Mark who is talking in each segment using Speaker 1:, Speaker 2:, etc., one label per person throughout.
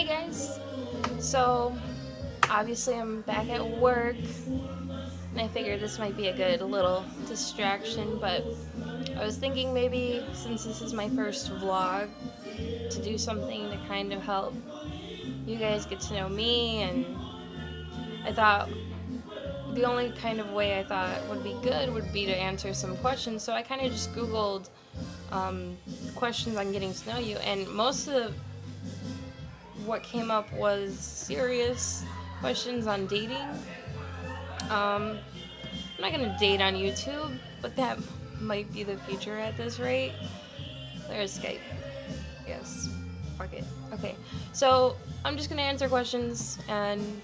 Speaker 1: Hey guys! So, obviously, I'm back at work, and I figured this might be a good little distraction, but I was thinking maybe since this is my first vlog, to do something to kind of help you guys get to know me, and I thought the only kind of way I thought would be good would be to answer some questions, so I kind of just Googled questions on getting to know you, and most of what came up was serious questions on dating. I'm not gonna date on YouTube, but that might be the future at this rate. There's Skype. Yes. Fuck it. Okay. So I'm just gonna answer questions and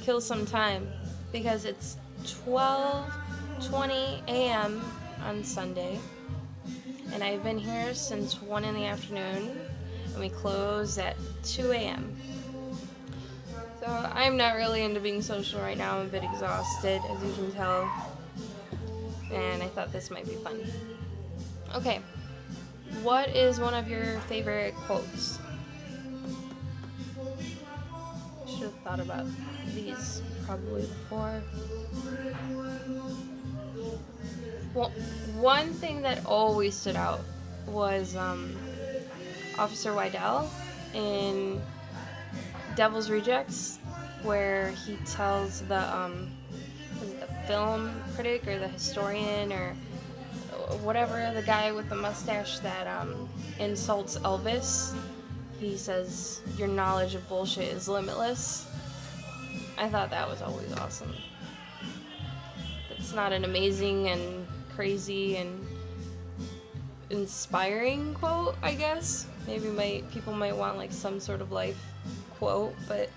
Speaker 1: kill some time because it's 12:20 a.m. on Sunday, and I've been here since 1 in the afternoon, and we close at 2 a.m. So I'm not really into being social right now. I'm a bit exhausted, as you can tell, and I thought this might be fun. Okay, what is one of your favorite quotes? I should have thought about these probably before. Well, one thing that always stood out was Officer Wydell in Devil's Rejects, where he tells the was it the film critic or the historian or whatever, the guy with the mustache that insults Elvis. He says, "Your knowledge of bullshit is limitless." I thought that was always awesome. It's not an amazing and crazy and inspiring quote, I guess. Maybe people might want like some sort of life quote, but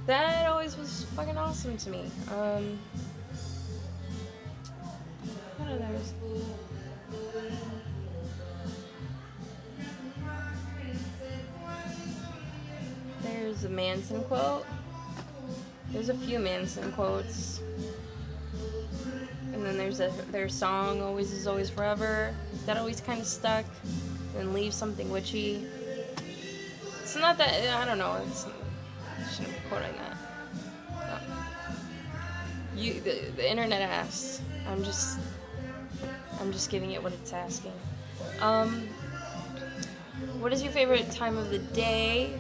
Speaker 1: that always was fucking awesome to me. What others? There's a Manson quote. There's a few Manson quotes. And then there's their song, Always is Always Forever. That always kind of stuck. And Leave Something Witchy. It's not that, I don't know, I shouldn't be quoting that. No. The internet asked. I'm just giving it what it's asking. What is your favorite time of the day,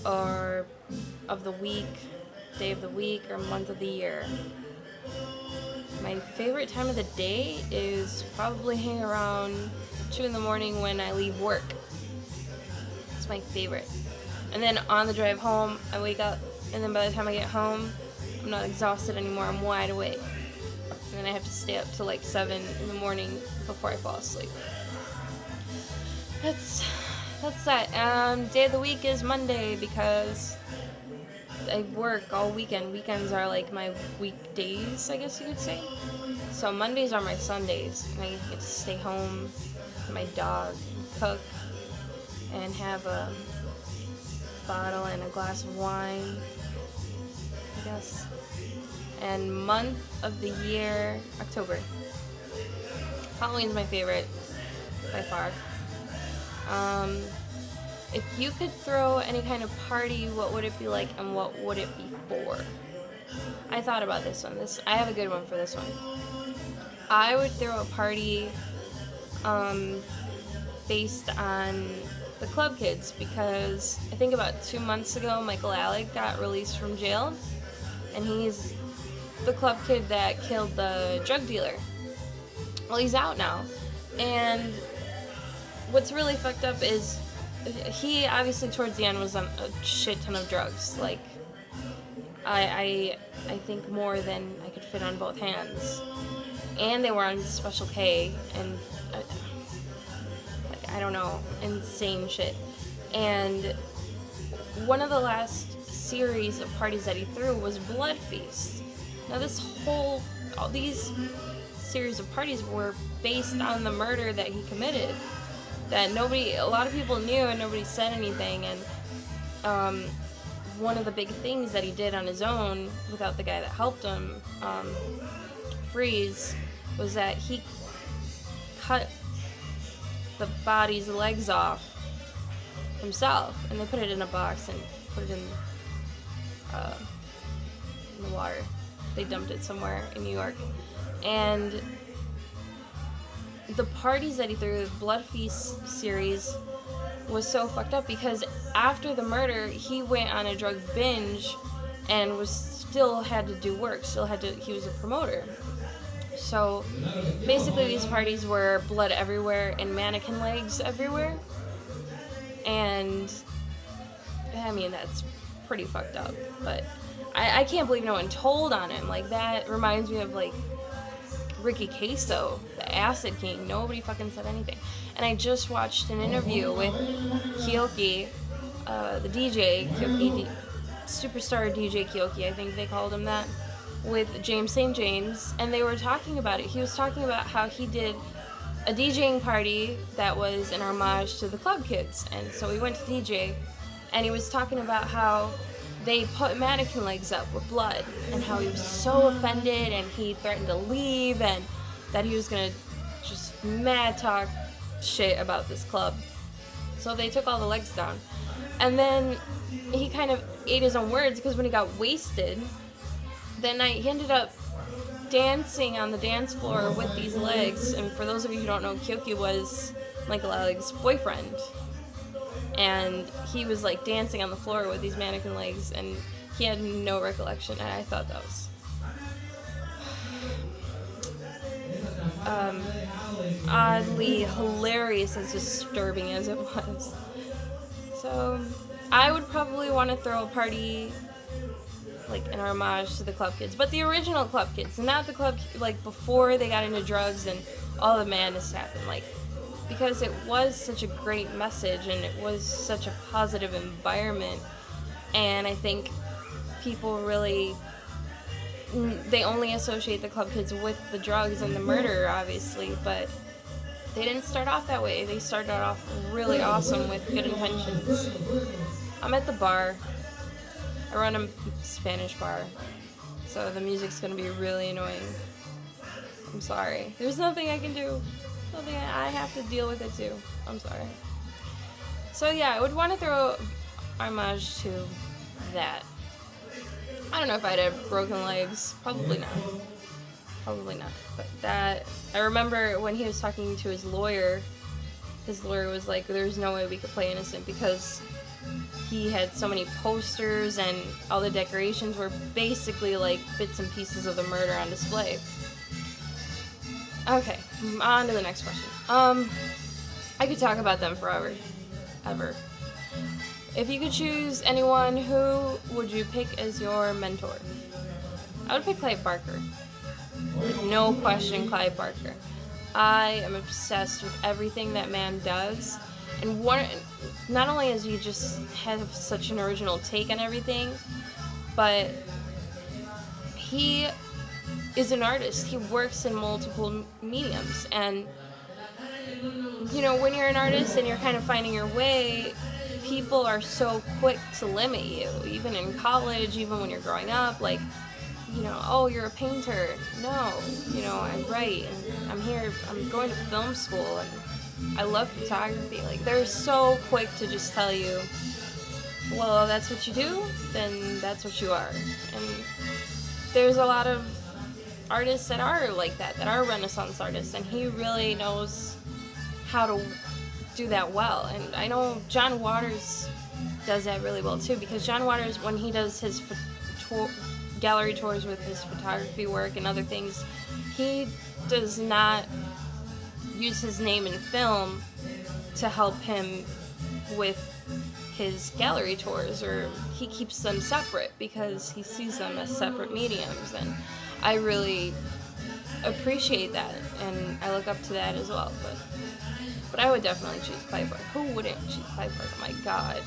Speaker 1: or of the week, day of the week, or month of the year? My favorite time of the day is probably around 2 in the morning when I leave work. It's my favorite. And then on the drive home, I wake up, and then by the time I get home, I'm not exhausted anymore, I'm wide awake. And then I have to stay up till like 7 in the morning before I fall asleep. That's that. Day of the week is Monday because I work all weekend. Weekends are like my weekdays, I guess you could say. So Mondays are my Sundays, and I get to stay home with my dog and cook and have a bottle and a glass of wine, I guess. And month of the year, October. Halloween's my favorite by far. If you could throw any kind of party, what would it be like and what would it be for? I thought about this one. I have a good one for this one. I would throw a party based on the club kids, because I think about 2 months ago Michael Alec got released from jail, and he's the club kid that killed the drug dealer. Well, he's out now, and what's really fucked up is he obviously towards the end was on a shit ton of drugs. Like, I think more than I could fit on both hands. And they were on Special K and I don't know, insane shit. And one of the last series of parties that he threw was Blood Feast. Now all these series of parties were based on the murder that he committed, that a lot of people knew and nobody said anything. And one of the big things that he did on his own without the guy that helped him freeze was that he cut the body's legs off himself, and they put it in a box and put it in the water. They dumped it somewhere in New York. And the parties that he threw, the Blood Feast series, was so fucked up because after the murder, he went on a drug binge and still had to do work, he was a promoter. So basically these parties were blood everywhere and mannequin legs everywhere. And I mean, that's pretty fucked up, but I can't believe no one told on him. Like, that reminds me of, like, Ricky Queso, the Acid King. Nobody fucking said anything. And I just watched an interview with Keoki, the DJ, Keoki, superstar DJ Keoki, I think they called him that, with James St. James, and they were talking about it. He was talking about how he did a DJing party that was an homage to the club kids, and so he went to DJ, and he was talking about how they put mannequin legs up with blood, and how he was so offended, and he threatened to leave, and that he was gonna just mad talk shit about this club. So they took all the legs down. And then he kind of ate his own words, because when he got wasted that night, he ended up dancing on the dance floor with these legs. And for those of you who don't know, Kyoki was Michael Alig's boyfriend. And he was like dancing on the floor with these mannequin legs, and he had no recollection, and I thought that was oddly hilarious, as disturbing as it was. So I would probably want to throw a party like an homage to the club kids, but the original club kids, not the club like before they got into drugs and all the madness happened, like, because it was such a great message and it was such a positive environment. And I think people really, they only associate the club kids with the drugs and the murder, obviously, but they didn't start off that way. They started off really awesome with good intentions. I'm at the bar. I run a Spanish bar, so the music's gonna be really annoying. I'm sorry. There's nothing I can do. Nothing. I have to deal with it too. I'm sorry. So yeah, I would want to throw homage to that. I don't know if I'd have broken legs. Probably not. Probably not. But that, I remember when he was talking to his lawyer was like, there's no way we could play innocent because he had so many posters and all the decorations were basically like bits and pieces of the murder on display. Okay, on to the next question. I could talk about them forever. Ever. If you could choose anyone, who would you pick as your mentor? I would pick Clive Barker. No question, Clive Barker. I am obsessed with everything that man does. And not only does he just have such an original take on everything, but he is an artist. He works in multiple mediums. And, you know, when you're an artist and you're kind of finding your way, people are so quick to limit you. Even in college, even when you're growing up, like, you know, oh, you're a painter. No, you know, I write, and I'm going to film school, and I love photography. Like, they're so quick to just tell you, well, that's what you do, then that's what you are. And there's a lot of artists that are like that are Renaissance artists, and he really knows how to do that well. And I know John Waters does that really well too, because John Waters, when he does his gallery tours with his photography work and other things, he does not use his name in film to help him with his gallery tours, or he keeps them separate because he sees them as separate mediums, and I really appreciate that, and I look up to that as well. But I would definitely choose Clive Barker. Who wouldn't choose Clive Barker? My God,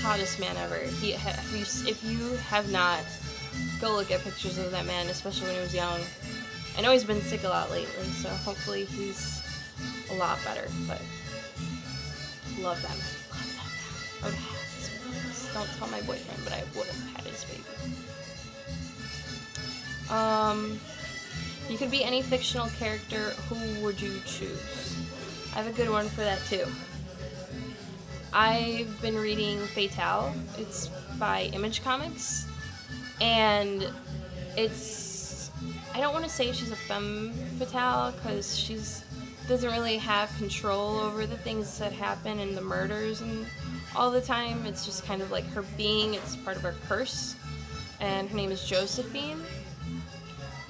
Speaker 1: hottest man ever. If you have not, go look at pictures of that man, especially when he was young. I know he's been sick a lot lately, so hopefully he's a lot better. But love that man. Love that man. I would have his baby. Don't tell my boyfriend, but I would have had his baby. You could be any fictional character, who would you choose? I have a good one for that too. I've been reading Fatale. It's by Image Comics, and it's, I don't want to say she's a femme fatale because she's doesn't really have control over the things that happen and the murders and all the time. It's just kind of like her being, it's part of her curse. And her name is Josephine.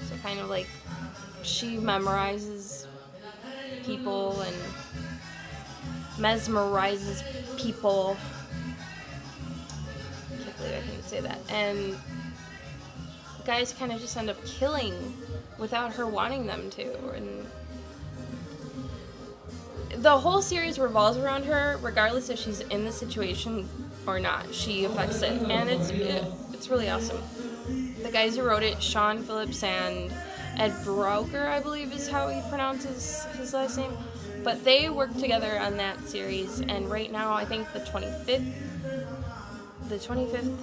Speaker 1: So kind of like she memorizes people and mesmerizes people. I can't believe I can say that. And guys kind of just end up killing without her wanting them to. And the whole series revolves around her, regardless if she's in the situation or not. She affects it, and it's really awesome. The guys who wrote it, Sean Phillips and Ed Broker, I believe is how he pronounces his last name, but they worked together on that series, and right now I think the 25th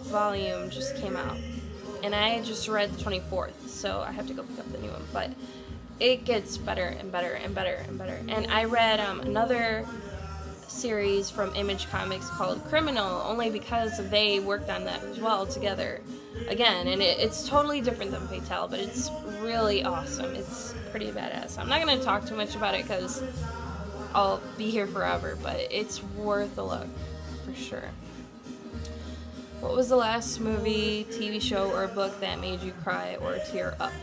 Speaker 1: volume just came out, and I just read the 24th, so I have to go pick up the new one, but it gets better and better and better and better. And I read another series from Image Comics called Criminal, only because they worked on that as well together again, and it's totally different than Fatale, but it's really awesome. It's pretty badass. I'm not going to talk too much about it because I'll be here forever, but it's worth a look for sure. What was the last movie, TV show, or book that made you cry or tear up?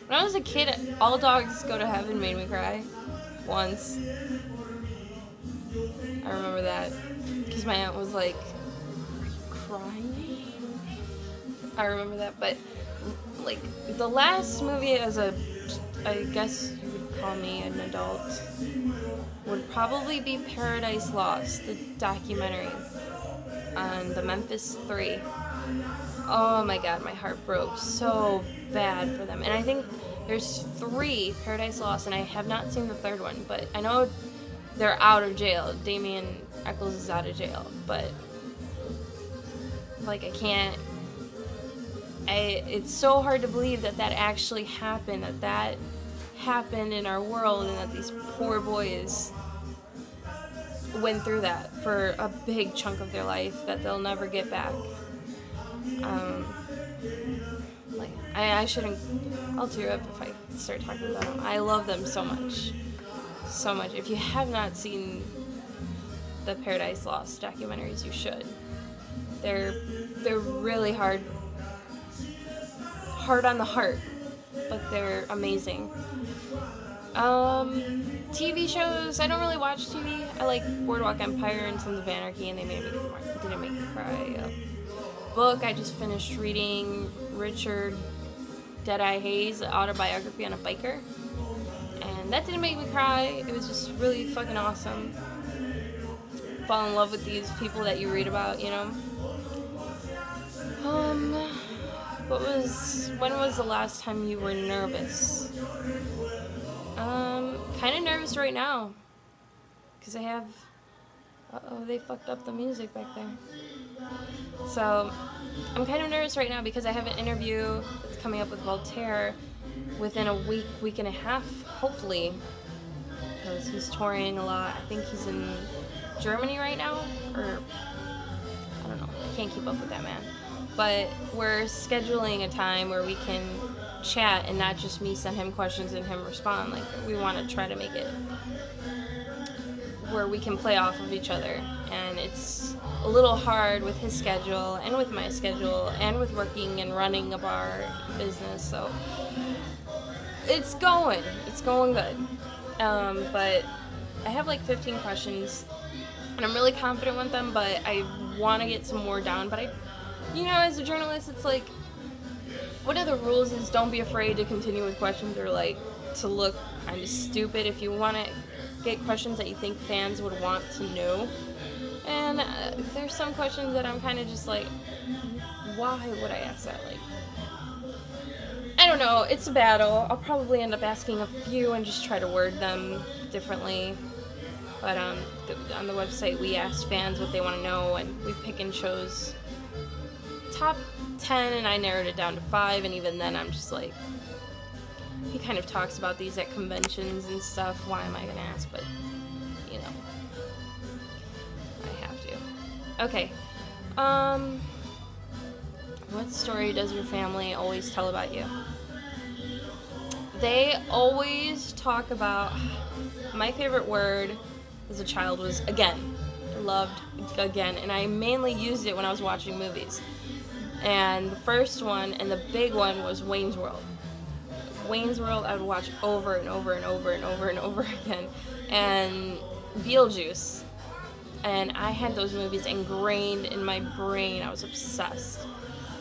Speaker 1: When I was a kid, All Dogs Go to Heaven made me cry once. I remember that because my aunt was like, "Are you crying?" I remember that, but like the last movie I guess you would call me an adult, would probably be Paradise Lost, the documentary on the Memphis 3. Oh my god, my heart broke so bad for them. And I think there's 3 Paradise Lost, and I have not seen the 3rd one, but I know they're out of jail. Damien Eccles is out of jail, but like it's so hard to believe that actually happened, that happened in our world, and that these poor boys went through that for a big chunk of their life that they'll never get back. I shouldn't, I'll tear up if I start talking about them. I love them so much. So much. If you have not seen the Paradise Lost documentaries, you should. They're really hard on the heart, but they're amazing. TV shows, I don't really watch TV. I like Boardwalk Empire and Sons of Anarchy, and they didn't make me cry. Book, I just finished reading Richard Deadeye Hayes' autobiography on a biker, and that didn't make me cry. It was just really fucking awesome. Fall in love with these people that you read about, you know. When was the last time you were nervous? Kind of nervous right now, because I have, they fucked up the music back there. So, I'm kind of nervous right now because I have an interview that's coming up with Voltaire within a week and a half, hopefully, because he's touring a lot. I think he's in Germany right now, or I don't know, I can't keep up with that man. But we're scheduling a time where we can chat and not just me send him questions and him respond. Like, we want to try to make it where we can play off of each other, and it's a little hard with his schedule and with my schedule and with working and running a bar business, so it's going good. But I have like 15 questions and I'm really confident with them, but I want to get some more down. But as a journalist, it's like, one of the rules is don't be afraid to continue with questions or like to look kind of stupid if you want to get questions that you think fans would want to know. And there's some questions that I'm kind of just like, why would I ask that? Like, I don't know, it's a battle. I'll probably end up asking a few and just try to word them differently. But on the website, we ask fans what they want to know, and we pick and chose top 10, and I narrowed it down to 5, and even then I'm just like, he kind of talks about these at conventions and stuff. Why am I gonna ask? But, you know, I have to. Okay. What story does your family always tell about you? They always talk about, my favorite word as a child was again. I loved again, and I mainly used it when I was watching movies. And the first one and the big one was Wayne's World. Wayne's World I would watch over and over and over and over and over again. And Beetlejuice. And I had those movies ingrained in my brain. I was obsessed.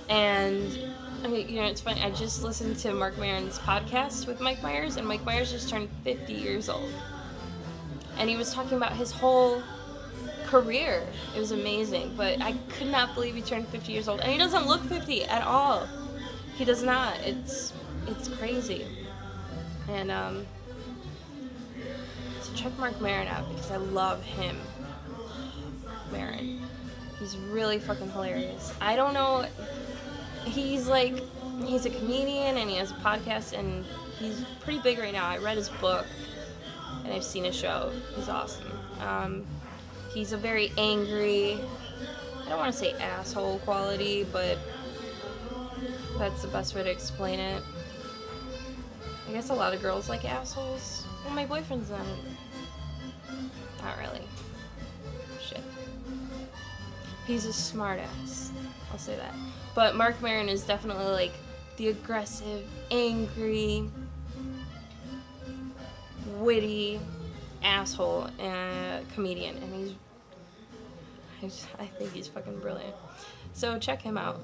Speaker 1: And, you know, it's funny. I just listened to Marc Maron's podcast with Mike Myers, and Mike Myers just turned 50 years old. And he was talking about his whole career. It was amazing, but I could not believe he turned 50 years old. And he doesn't look 50 at all. He does not. It's crazy. And, so check Marc Maron out, because I love him. Marc Maron. He's really fucking hilarious. I don't know... He's a comedian, and he has a podcast, and he's pretty big right now. I read his book, and I've seen his show. He's awesome. He's a very angry, I don't want to say asshole quality, but that's the best way to explain it. I guess a lot of girls like assholes. Well, my boyfriend's not really. Shit. He's a smartass. I'll say that. But Marc Maron is definitely like the aggressive, angry, witty asshole comedian, and I think he's fucking brilliant. So check him out.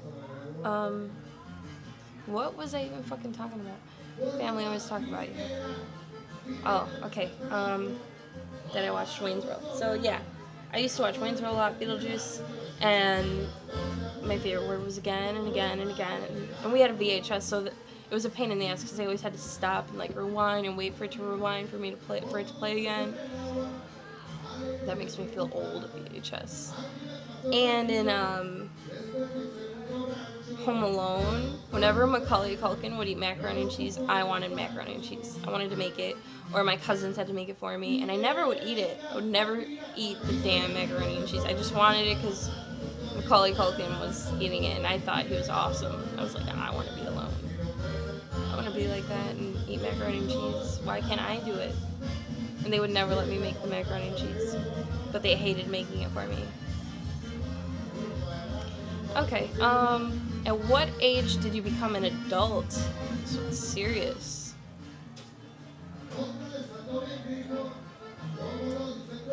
Speaker 1: What was I even fucking talking about? Family always talk about you. Oh, okay. Then I watched Wayne's World. So yeah, I used to watch Wayne's World a lot, Beetlejuice, and my favorite word was again and again and again. And we had a VHS, so it was a pain in the ass because I always had to stop and like rewind and wait for it to rewind for it to play again. That makes me feel old, VHS. And in Home Alone, whenever Macaulay Culkin would eat macaroni and cheese, I wanted macaroni and cheese. I wanted to make it, or my cousins had to make it for me, and I never would eat it. I would never eat the damn macaroni and cheese. I just wanted it because Macaulay Culkin was eating it, and I thought he was awesome. I was like, I want to be alone. I want to be like that and eat macaroni and cheese. Why can't I do it? And they would never let me make the macaroni and cheese, but they hated making it for me. Okay, at what age did you become an adult? So it's serious.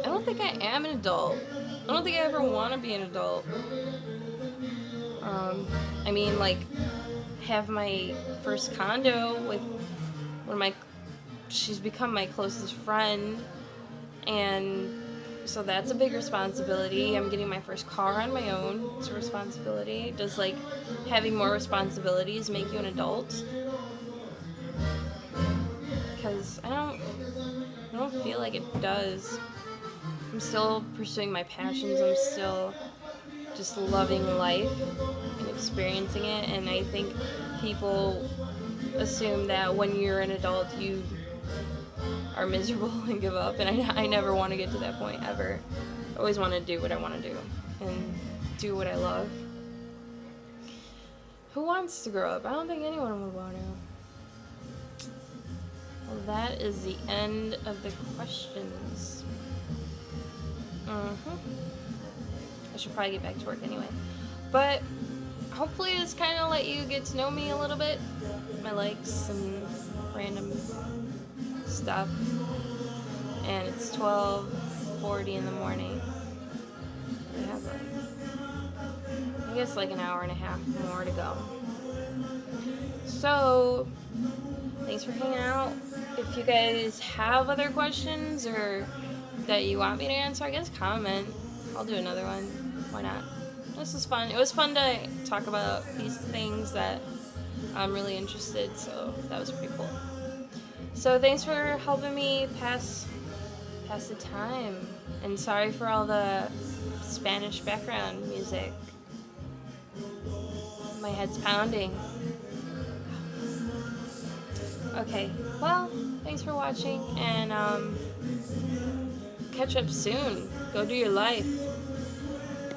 Speaker 1: I don't think I am an adult. I don't think I ever want to be an adult. I mean, like, have my first condo with one of my... She's become my closest friend, and so that's a big responsibility. I'm getting my first car on my own. It's a responsibility. Does, like, having more responsibilities make you an adult? Because I don't feel like it does. I'm still pursuing my passions. I'm still just loving life and experiencing it, and I think people assume that when you're an adult you are miserable and give up, and I never want to get to that point ever. I always want to do what I want to do and do what I love. Who wants to grow up? I don't think anyone would want to. Well, that is the end of the questions. I should probably get back to work anyway. But hopefully this kind of let you get to know me a little bit. My likes and random stuff. And it's 12:40 in the morning. I have I guess like an hour and a half more to go. So thanks for hanging out. If you guys have other questions or that you want me to answer, I guess comment. I'll do another one. Why not? This was fun. It was fun to talk about these things that I'm really interested, so that was pretty cool. So thanks for helping me pass the time. And sorry for all the Spanish background music. My head's pounding. Okay, well, thanks for watching, and catch up soon. Go do your life.